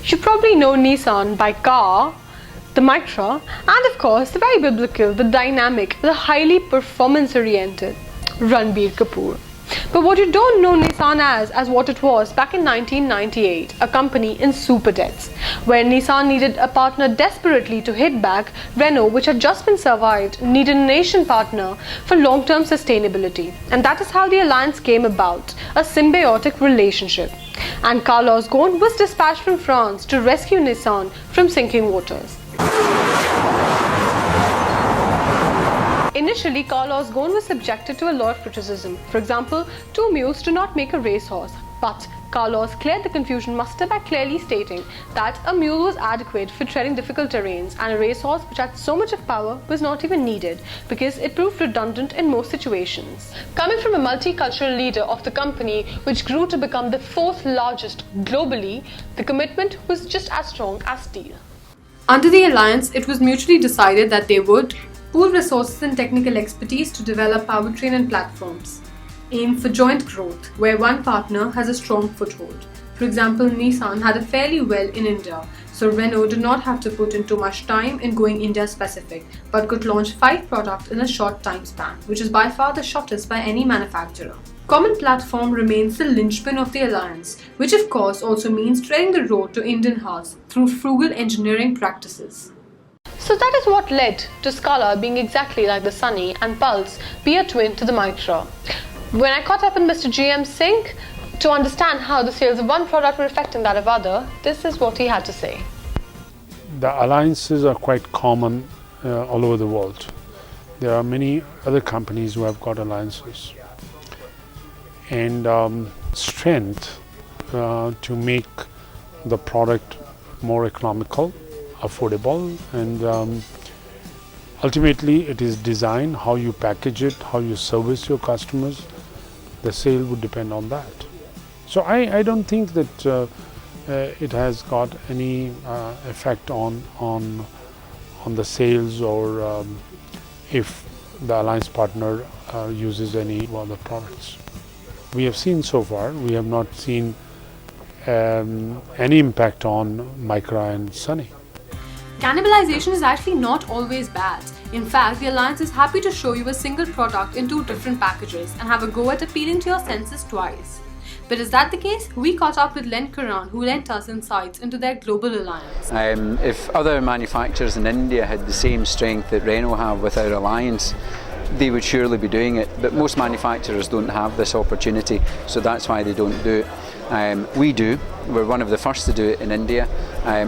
You probably know Nissan by car, the Micra, and of course the very biblical, the dynamic, the highly performance-oriented Ranbir Kapoor. But what you don't know Nissan as what it was back in 1998, a company in super debts, where Nissan needed a partner desperately to hit back, Renault, which had just been survived, needed an Asian partner for long-term sustainability. And that is how the alliance came about, a symbiotic relationship. And Carlos Ghosn was dispatched from France to rescue Nissan from sinking waters. Initially, Carlos Ghosn was subjected to a lot of criticism. For example, two mules do not make a racehorse. But Carlos cleared the confusion muster by clearly stating that a mule was adequate for treading difficult terrains and a racehorse which had so much of power was not even needed because it proved redundant in most situations. Coming from a multicultural leader of the company which grew to become the fourth largest globally, the commitment was just as strong as steel. Under the alliance, it was mutually decided that they would pool resources and technical expertise to develop powertrain and platforms. Aim for joint growth, where one partner has a strong foothold. For example, Nissan had it fairly well in India, so Renault did not have to put in too much time in going India specific, but could launch 5 products in a short time span, which is by far the shortest by any manufacturer. Common platform remains the linchpin of the alliance, which of course also means treading the road to Indian hearts through frugal engineering practices. So that is what led to Scala being exactly like the Sunny and Pulse be a twin to the Micra. When I caught up with Mr. GM Singh to understand how the sales of one product were affecting that of other, this is what he had to say. The alliances are quite common all over the world. There are many other companies who have got alliances. And strength to make the product more economical, affordable, and ultimately it is design, how you package it, how you service your customers. The sale would depend on that. So I don't think that it has got any effect on the sales or if the alliance partner uses any other products. We have seen so far, we have not seen any impact on Micra and Sunny. Cannibalization is actually not always bad. In fact, the alliance is happy to show you a single product in 2 different packages and have a go at appealing to your senses twice. But is that the case? We caught up with Len Karan, who lent us insights into their global alliance. If other manufacturers in India had the same strength that Renault have with our alliance, they would surely be doing it, but most manufacturers don't have this opportunity, so that's why they don't do it. We do. We're one of the first to do it in India.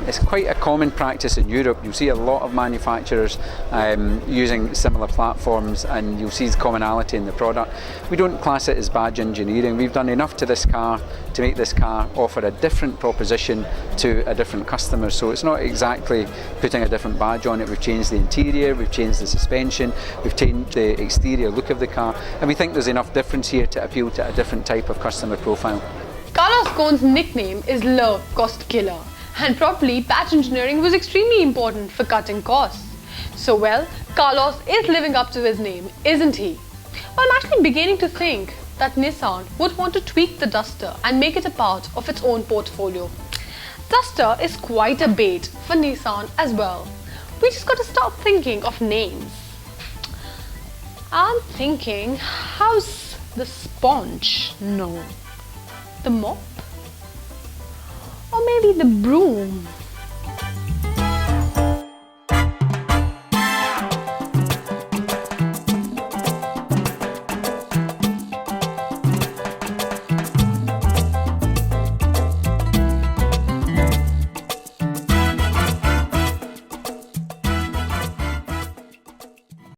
It's quite a common practice in Europe. You'll see a lot of manufacturers using similar platforms, and you'll see commonality in the product. We don't class it as badge engineering. We've done enough to this car to make this car offer a different proposition to a different customer. So it's not exactly putting a different badge on it. We've changed the interior, we've changed the suspension, we've changed the exterior look of the car, and we think there's enough difference here to appeal to a different type of customer profile. Carlos Ghosn's nickname is Love Cost Killer, and probably patch engineering was extremely important for cutting costs. So well, Carlos is living up to his name, isn't he? Well, I'm actually beginning to think that Nissan would want to tweak the Duster and make it a part of its own portfolio. Duster is quite a bait for Nissan as well. We just got to stop thinking of names. I'm thinking, how's the sponge? No. The mop? Or maybe the broom?